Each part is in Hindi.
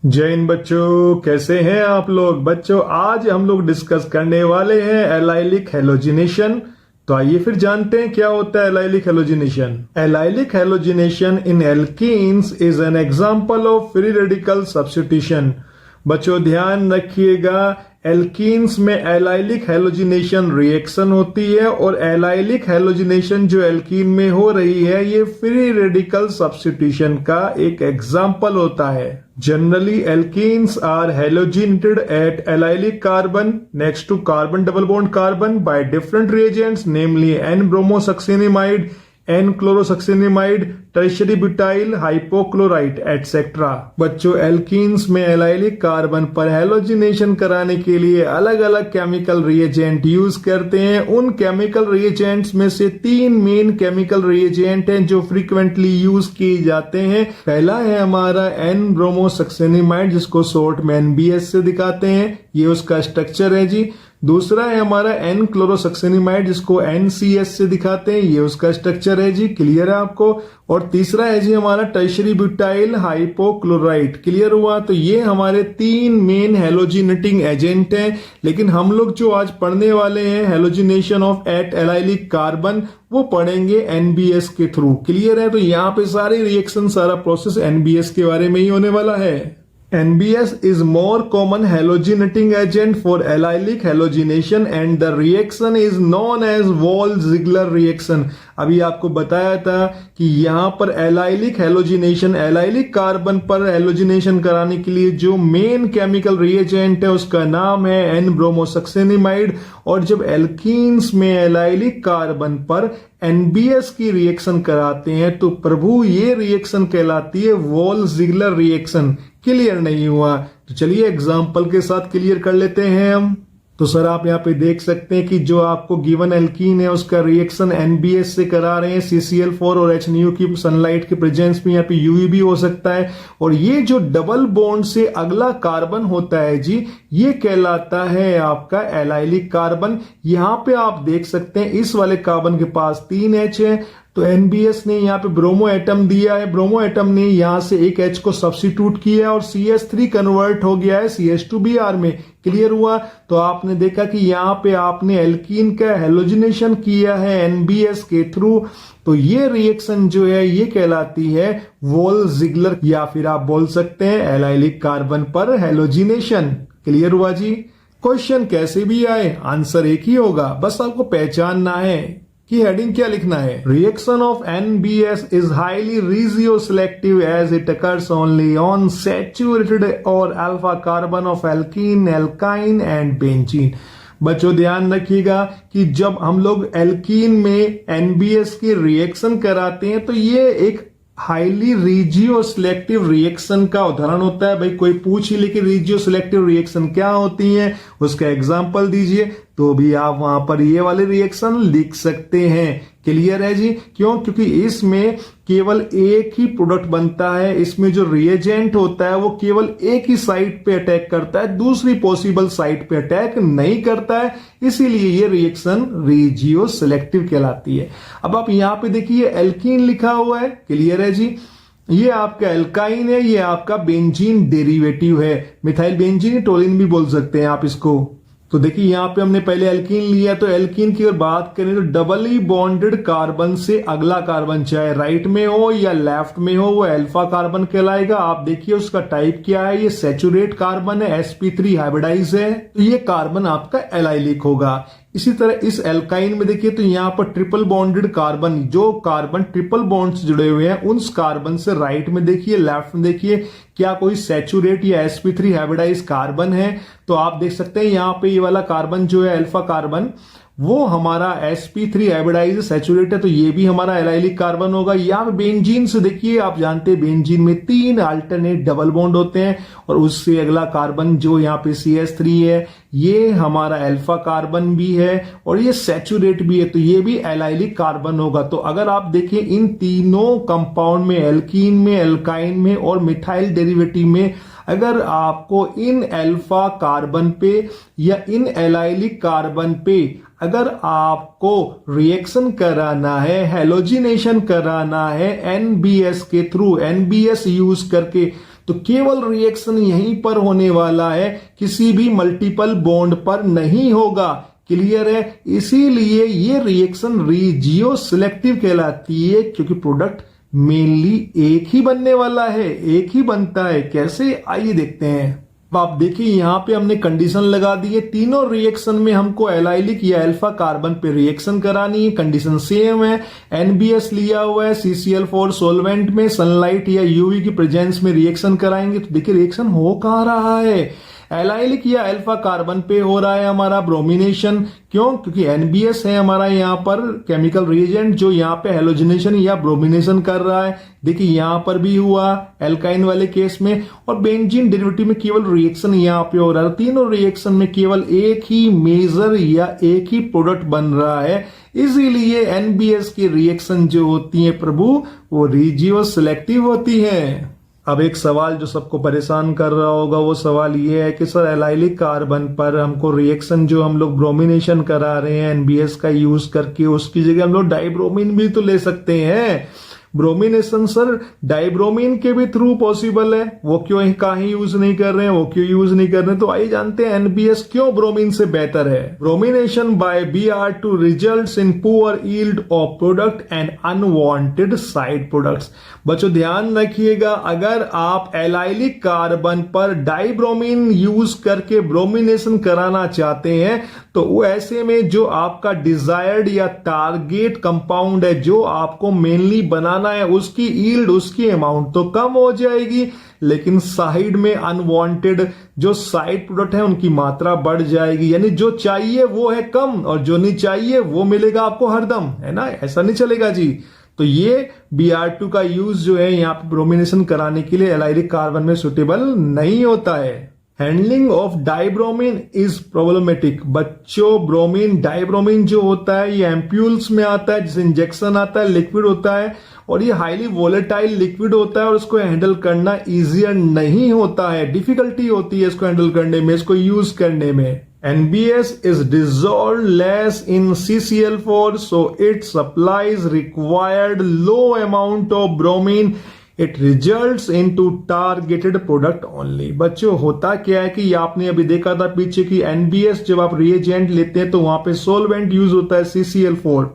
जय हिंद बच्चों, कैसे हैं आप लोग। बच्चों आज हम लोग डिस्कस करने वाले हैं एलाइलिक हैलोजिनेशन। तो आइए फिर जानते हैं क्या होता है allylic halogenation. Allylic halogenation in alkenes is an example of free radical substitution. बच्चों ध्यान रखिएगा, एल्कीन्स में एलाइलिक हैलोजिनेशन रिएक्शन होती है और एलाइलिक हैलोजिनेशन जो एल्कीन में हो रही है ये फ्री रेडिकल सब्स्टिट्यूशन का एक एग्जांपल होता है। Generally alkenes are halogenated at allylic carbon next to carbon double bond carbon by different reagents namely N bromosuccinimide, N chlorosuccinimide, tertiary butyl hypochlorite etcetera. बच्चों एल्कीन्स में एलाइलिक कार्बन पर हैलोजिनेशन कराने के लिए अलग अलग केमिकल रिएजेंट यूज करते हैं। उन केमिकल रिएजेंट्स में से तीन मेन केमिकल रिएजेंट हैं जो फ्रीक्वेंटली यूज किए जाते हैं। पहला है हमारा एन ब्रोमोसक्सेनिमाइड जिसको शॉर्ट में NBS से दिखाते हैं, ये उसका स्ट्रक्चर है जी। दूसरा है हमारा एन क्लोरोसक्सेनिमाइड जिसको NCS से दिखाते हैं, ये उसका स्ट्रक्चर है जी। क्लियर है आपको। और तीसरा है जी हमारा टर्शियरी ब्यूटाइल हाइपोक्लोराइट। क्लियर हुआ। तो ये हमारे तीन मेन हैलोजिनेटिंग एजेंट हैं। लेकिन हम लोग जो आज पढ़ने वाले हैं halogenation of at allylic carbon वो पढ़ेंगे NBS के थ्रू। क्लियर है। तो यहाँ पे सारी रिएक्शन सारा प्रोसेस NBS के बारे में ही होने वाला है। NBS is more common halogenating agent for allylic halogenation and the reaction is known as Wall-Ziegler reaction। अभी आपको बताया था कि यहाँ पर एलाइलिक हैलोजिनेशन, एलाइलिक कार्बन पर हैलोजिनेशन कराने के लिए जो मेन केमिकल रिएजेंट है उसका नाम है एन ब्रोमोसक्सेनिमाइड। और जब एल्कीन्स में एलाइलिक कार्बन पर NBS की रिएक्शन कराते हैं तो प्रभु ये रिएक्शन कहलाती है वॉल-जिगलर रिएक्शन। क्लियर नहीं हुआ तो चलिए एग्जाम्पल के साथ क्लियर कर लेते हैं हम। तो सर आप यहाँ पे देख सकते हैं कि जो आपको गिवन एल्कीन है उसका रिएक्शन NBS से करा रहे हैं CCl4 और HNO की सनलाइट के प्रेजेंस में, यहाँ पे UV भी हो सकता है। और ये जो डबल बॉन्ड से अगला कार्बन होता है जी ये कहलाता है आपका एलाइलिक कार्बन। यहाँ पे आप देख सकते हैं इस वाले कार्बन के पास 3 H है तो NBS ने यहाँ पे ब्रोमो एटम दिया है, ब्रोमो एटम ने यहाँ से एक H को सब्स्टिट्यूट किया और CH3 कन्वर्ट हो गया है CH2Br में। क्लियर हुआ। तो आपने देखा कि यहाँ पे आपने एल्कीन का हैलोजिनेशन किया है NBS के थ्रू। तो ये रिएक्शन जो है ये कहलाती है वॉल-जिगलर या फिर आप बोल सकते हैं एलाइलिक कार्बन पर हैलोजिनेशन। क्लियर हुआ जी। क्वेश्चन कैसे भी आए आंसर एक ही होगा, बस आपको पहचानना है कि हेडिंग क्या लिखना है। Reaction of NBS is highly regioselective as it occurs only on saturated और alpha carbon of alkene, alkyne and benzene. बच्चों ध्यान रखिएगा कि जब हम लोग एल्कीन में NBS की रिएक्शन कराते हैं तो ये एक हाईली रिजियो सिलेक्टिव रिएक्शन का उदाहरण होता है। भाई कोई पूछ ही ले कि रिजियो सिलेक्टिव रिएक्शन क्या होती है, उसका एग्जांपल दीजिए, तो भी आप वहां पर ये वाले रिएक्शन लिख सकते हैं। क्लियर है जी। क्यों? क्योंकि इसमें केवल एक ही प्रोडक्ट बनता है, इसमें जो रिएजेंट होता है वो केवल एक ही साइट पे अटैक करता है, दूसरी पॉसिबल साइट पे अटैक नहीं करता है, इसीलिए ये रिएक्शन रिजियो सिलेक्टिव कहलाती है। अब आप यहां पे देखिए एल्कीन लिखा हुआ है। क्लियर है जी। ये आपका एल्काइन है, ये आपका बेंजीन डेरिवेटिव है, मिथाइल बेंजीन टोलिन भी बोल सकते हैं आप इसको। तो देखिए यहाँ पे हमने पहले एल्कीन लिया, तो एल्कीन की अगर बात करें तो डबली बॉन्डेड कार्बन से अगला कार्बन चाहे राइट में हो या लेफ्ट में हो वो अल्फा कार्बन कहलाएगा। आप देखिए उसका टाइप क्या है, ये सैचुरेट कार्बन है, sp3 हाइब्रिडाइज है, तो ये कार्बन आपका एलाइलिक होगा। इसी तरह इस एल्काइन में देखिए तो यहाँ पर ट्रिपल बॉन्डेड कार्बन, जो कार्बन ट्रिपल बॉन्ड से जुड़े हुए हैं उन कार्बन से राइट में देखिए, लेफ्ट में देखिए क्या कोई सैचुरेट या sp3 हाइब्रिडाइज कार्बन है। तो आप देख सकते हैं यहाँ पे ये वाला कार्बन जो है अल्फा कार्बन वो हमारा sp3 हाइब्रिडाइज सैचुरेट है, तो ये भी हमारा एलाइलिक कार्बन होगा। यहाँ पे बेंजीन से देखिए, आप जानते हैं बेंजीन में 3 अल्टरनेट डबल बॉन्ड होते हैं और उससे अगला कार्बन जो यहाँ पे CH3 है ये हमारा अल्फा कार्बन भी है और ये सैचुरेट भी है, तो ये भी एलाइलिक कार्बन होगा। तो अगर आप देखें इन तीनों कंपाउंड में, एल्कीन में, एल्काइन में और मिथाइल डेरिवेटिव में, अगर आपको इन अल्फा कार्बन पे या इन एलाइलिक कार्बन पे अगर आपको रिएक्शन कराना है, हैलोजिनेशन कराना है NBS के थ्रू, NBS यूज करके, तो केवल रिएक्शन यहीं पर होने वाला है, किसी भी मल्टीपल बॉन्ड पर नहीं होगा। क्लियर है? इसीलिए ये रिएक्शन रिजियो सिलेक्टिव कहलाती है, क्योंकि प्रोडक्ट मेनली एक ही बनने वाला है, एक ही बनता है। कैसे, आइए देखते हैं। अब आप देखिए यहां पे हमने कंडीशन लगा दी है, तीनों रिएक्शन में हमको एलाइलिक या अल्फा कार्बन पे रिएक्शन करानी है। कंडीशन सेम है, एनबीएस लिया हुआ है, CCl4 सॉल्वेंट में सनलाइट या यूवी की प्रेजेंस में रिएक्शन कराएंगे। तो देखिए रिएक्शन हो कहां रहा है, एलाइलिक या अल्फा कार्बन पे हो रहा है हमारा ब्रोमिनेशन। क्यों? क्योंकि एनबीएस है हमारा यहां पर केमिकल रिएजेंट जो यहां पे हेलोजिनेशन या ब्रोमिनेशन कर रहा है। देखिए यहां पर भी हुआ एल्काइन वाले केस में, और बेंजीन डेरिवेटिव में केवल रिएक्शन यहां पे हो रहा है। तीनों रिएक्शन में केवल एक ही मेजर या एक ही प्रोडक्ट बन रहा है। इसीलिए एनबीएस की रिएक्शन जो होती है प्रभु, वो रिजियो सिलेक्टिव होती है। अब एक सवाल जो सबको परेशान कर रहा होगा, वो सवाल ये है कि सर एलाइलिक कार्बन पर हमको रिएक्शन जो हम लोग ब्रोमिनेशन करा रहे हैं एनबीएस का यूज करके, उसकी जगह हम लोग डाइब्रोमीन भी तो ले सकते हैं। ब्रोमिनेशन सर डाइब्रोमीन के भी थ्रू पॉसिबल है, वो क्यों कहीं यूज नहीं कर रहे हैं, वो क्यों यूज नहीं कर रहे हैं? तो आइए जानते हैं एनबीएस क्यों ब्रोमीन से बेहतर है। Bromination by Br2 results in poor yield of product and unwanted side products. बच्चों ध्यान रखिएगा, अगर आप एलाइलिक कार्बन पर डाइब्रोमीन यूज करके ब्रोमिनेशन कराना चाहते हैं, तो ऐसे में जो आपका डिजायर्ड या टारगेट कंपाउंड है, जो आपको मेनली बनाना है, उसकी यील्ड, उसकी अमाउंट तो कम हो जाएगी, लेकिन साइड में अनवांटेड जो साइड प्रोडक्ट है उनकी मात्रा बढ़ जाएगी। यानी जो चाहिए वो है कम, और जो नहीं चाहिए वो मिलेगा आपको हरदम, है ना? ऐसा नहीं चलेगा जी। तो ये Br2 का यूज जो है यहाँ पे ब्रोमिनेशन कराने के लिए एलाइलिक कार्बन में सुटेबल नहीं होता है। Handling of dibromine is problematic. बच्चों ब्रोमीन, डाइब्रोमीन जो होता है ये एम्प्यूल्स में आता है, जिसे इंजेक्शन आता है, लिक्विड होता है, और ये हाईली वोलेटाइल लिक्विड होता है, और उसको हैंडल करना इजियर नहीं होता है, डिफिकल्टी होती है इसको हैंडल करने में, इसको यूज करने में। NBS is dissolved less in CCl4, so it supplies required low amount of bromine. It results into targeted product only. बच्चों होता क्या है कि आपने अभी देखा था पीछे की NBS जब आप रिएजेंट लेते हैं तो वहां पे सोलवेंट यूज होता है CCl4,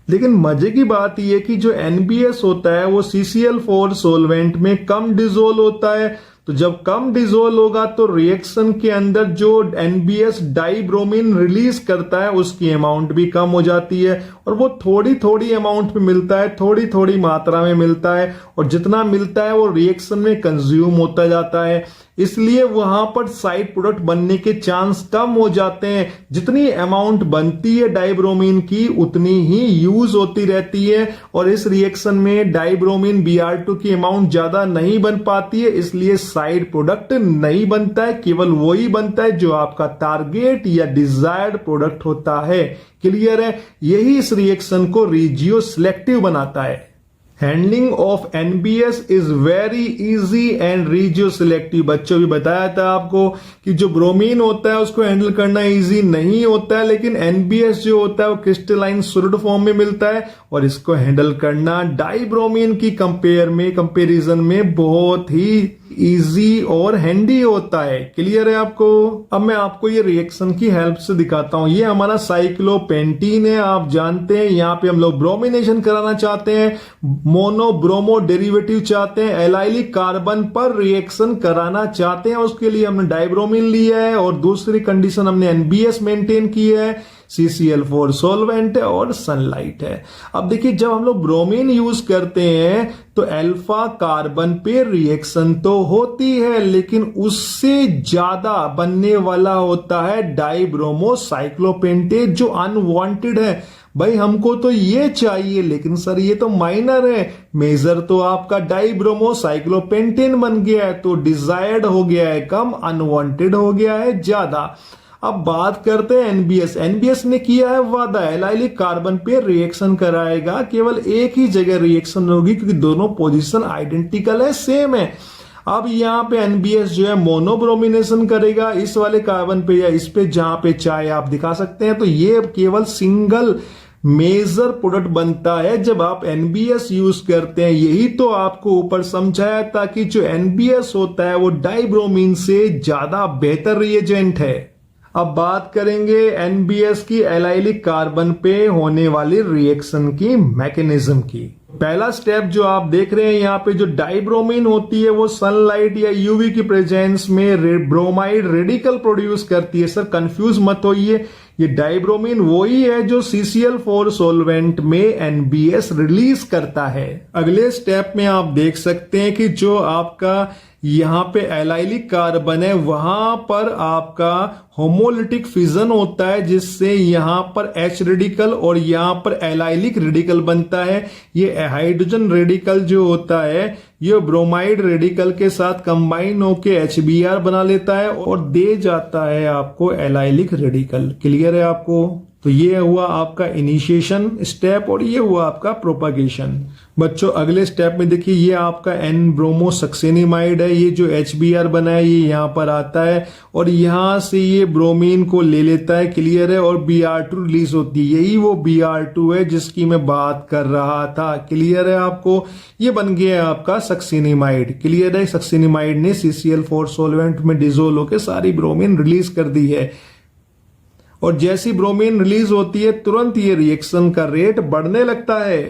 लेकिन मजे की बात यह है कि जो NBS होता है वो CCl4 सोलवेंट में कम डिजोल्व होता है। तो जब कम डिजोल्व होगा तो रिएक्शन के अंदर जो NBS डाइब्रोमीन रिलीज करता है उसकी अमाउंट भी कम हो जाती है, और वो थोड़ी थोड़ी अमाउंट में मिलता है, थोड़ी थोड़ी मात्रा में मिलता है, और जितना मिलता है वो रिएक्शन में कंज्यूम होता जाता है। इसलिए वहां पर साइड प्रोडक्ट बनने के चांस कम हो जाते हैं। जितनी अमाउंट बनती है डाइब्रोमीन की उतनी ही यूज होती रहती है, और इस रिएक्शन में डाइब्रोमीन Br2 की अमाउंट ज्यादा नहीं बन पाती है, इसलिए साइड प्रोडक्ट नहीं बनता है, केवल वही बनता है जो आपका टारगेट या डिजायर्ड प्रोडक्ट होता है। क्लियर है? यही इस रिएक्शन को रिजियो सिलेक्टिव बनाता है। Handling of NBS is very easy and regioselective. बच्चों भी बताया था आपको कि जो ब्रोमीन होता है उसको हैंडल करना इजी नहीं होता है, लेकिन NBS जो होता है वो क्रिस्टलाइन सॉलिड फॉर्म में मिलता है, और इसको हैंडल करना डाइब्रोमीन की कंपेरिजन में बहुत ही इजी और हैंडी होता है। क्लियर है आपको? अब मैं आपको ये रिएक्शन की हेल्प से दिखाता हूं। ये हमारा साइक्लोपेंटीन है, आप जानते हैं। यहाँ पे हम लोग ब्रोमिनेशन कराना चाहते हैं, मोनो ब्रोमो डेरिवेटिव चाहते हैं, एलाइलिक कार्बन पर रिएक्शन कराना चाहते हैं, उसके लिए हमने डाइब्रोमीन लिया है, और दूसरी कंडीशन हमने NBS मेंटेन की है, CCl4 सॉल्वेंट है और सनलाइट है। अब देखिए जब हम लोग ब्रोमीन यूज करते हैं तो अल्फा कार्बन पे रिएक्शन तो होती है, लेकिन उससे ज्यादा बनने वाला होता है डाइब्रोमो साइक्लोपेंटेट जो अनवांटेड है। भाई हमको तो ये चाहिए, लेकिन सर ये तो माइनर है, मेजर तो आपका डाइब्रोमो साइक्लोपेंटेन बन गया है, तो डिजायर्ड हो गया है कम, अनवांटेड हो गया है ज्यादा। अब बात करते हैं NBS ने किया है वादा, एलाइलिक कार्बन पे रिएक्शन कराएगा, केवल एक ही जगह रिएक्शन होगी क्योंकि दोनों पोजीशन आइडेंटिकल है, सेम है। अब यहां पे NBS जो है मोनोब्रोमिनेशन करेगा इस वाले कार्बन पे या इस पे, जहां पे चाहे आप दिखा सकते हैं। तो ये केवल सिंगल मेजर प्रोडक्ट बनता है जब आप NBS यूज करते हैं। यही तो आपको ऊपर समझाया था कि जो NBS होता है वो डाइब्रोमीन से ज्यादा बेहतर रिएजेंट है। अब बात करेंगे NBS की एलाइलिक कार्बन पे होने वाली रिएक्शन की मैकेनिज्म की। पहला स्टेप जो आप देख रहे हैं यहाँ पे, जो डाइब्रोमीन होती है वो सनलाइट या यूवी की प्रेजेंस में ब्रोमाइड रेडिकल प्रोड्यूस करती है। सर कंफ्यूज मत होइए, ये डाइब्रोमीन वही है जो CCl4 सॉल्वेंट में NBS रिलीज करता है। अगले स्टेप में आप देख सकते हैं कि जो आपका यहाँ पे एलाइलिक कार्बन है वहां पर आपका होमोलिटिक फिजन होता है, जिससे यहां पर H रेडिकल और यहां पर एलाइलिक रेडिकल बनता है। ये हाइड्रोजन रेडिकल जो होता है ये ब्रोमाइड रेडिकल के साथ कंबाइन होके HBr बना लेता है और दे जाता है आपको एलाइलिक रेडिकल। क्लियर है आपको? तो ये हुआ आपका इनिशिएशन स्टेप और ये हुआ आपका प्रोपागेशन। बच्चों अगले स्टेप में देखिए, ये आपका N-ब्रोमोसक्सेनिमाइड है। ये जो HBr बना है ये यहां पर आता है और यहां से ये ब्रोमीन को ले लेता है। क्लियर है? और Br2 रिलीज होती है। यही वो Br2 है जिसकी मैं बात कर रहा था। क्लियर है आपको? ये बन गया आपका सक्सेनिमाइड। क्लियर है? सक्सेनिमाइड ने CCl4 सॉल्वेंट में डिसोल्व होकर सारी ब्रोमीन रिलीज कर दी है और जैसी ब्रोमीन रिलीज होती है तुरंत ये रिएक्शन का रेट बढ़ने लगता है।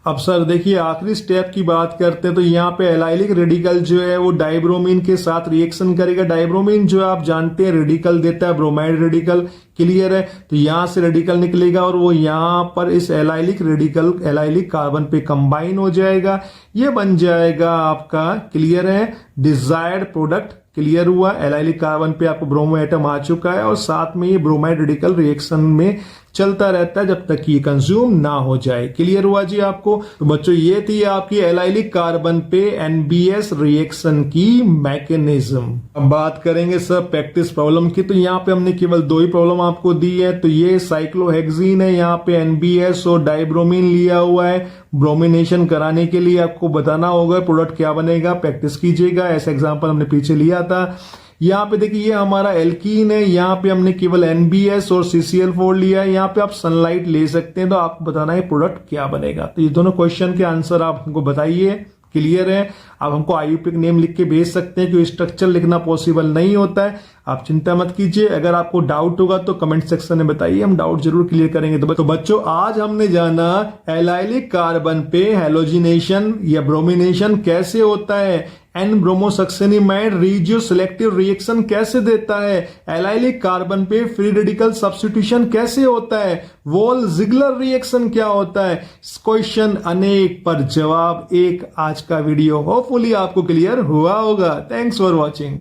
अब सर देखिए आखिरी स्टेप की बात करते हैं, तो यहाँ पे एलाइलिक रेडिकल जो है वो डाइब्रोमीन के साथ रिएक्शन करेगा। डाइब्रोमीन जो आप जानते हैं रेडिकल देता है, ब्रोमाइड रेडिकल। क्लियर है? तो यहां से रेडिकल निकलेगा और वो यहां पर इस एलाइलिक रेडिकल एलाइलिक कार्बन पे कंबाइन हो जाएगा। ये बन जाएगा आपका, क्लियर है, डिजायर्ड प्रोडक्ट। क्लियर हुआ? एलाइलिक कार्बन पे आपको ब्रोमो एटम आ चुका है और साथ में ये ब्रोमाइड रेडिकल रिएक्शन में चलता रहता है जब तक कि ये कंज्यूम ना हो जाए। क्लियर हुआ जी आपको? तो बच्चों ये थी आपकी एलाइलिक कार्बन पे NBS रिएक्शन की मैकेनिज्म। अब बात करेंगे सर प्रैक्टिस प्रॉब्लम की। तो यहाँ पे हमने केवल 2 ही प्रॉब्लम आपको दी है। तो ये साइक्लोहेक्सीन है, यहाँ पे NBS और डाइब्रोमीन लिया हुआ है। ब्रोमिनेशन कराने के लिए आपको बताना होगा प्रोडक्ट क्या बनेगा। प्रैक्टिस कीजिएगा। ऐसा एग्जाम्पल हमने पीछे लिया था। यहाँ पे देखिए ये हमारा एल्कीन है, यहाँ पे हमने केवल NBS और CCl4 लिया है। यहाँ पे आप सनलाइट ले सकते हैं। तो आपको बताना है प्रोडक्ट क्या बनेगा। तो ये दोनों क्वेश्चन के आंसर आप हमको बताइए। क्लियर है? आप हमको IUPAC नेम लिख के भेज सकते हैं, क्योंकि स्ट्रक्चर लिखना पॉसिबल नहीं होता है। आप चिंता मत कीजिए। अगर आपको डाउट होगा तो कमेंट सेक्शन में बताइए, हम डाउट जरूर क्लियर करेंगे। तो बच्चों आज हमने जाना एलाइलिक कार्बन पे हैलोजिनेशन या ब्रोमिनेशन कैसे होता है, N-ब्रोमोसक्सेनिमाइड रिजियो सिलेक्टिव रिएक्शन कैसे देता है, एलाइलिक कार्बन पे फ्री रेडिकल सब्स्टिट्यूशन कैसे होता है, वॉल जिगलर रिएक्शन क्या होता है। क्वेश्चन अनेक पर जवाब एक आज का वीडियो होपफुली आपको क्लियर हुआ होगा। Thanks for watching.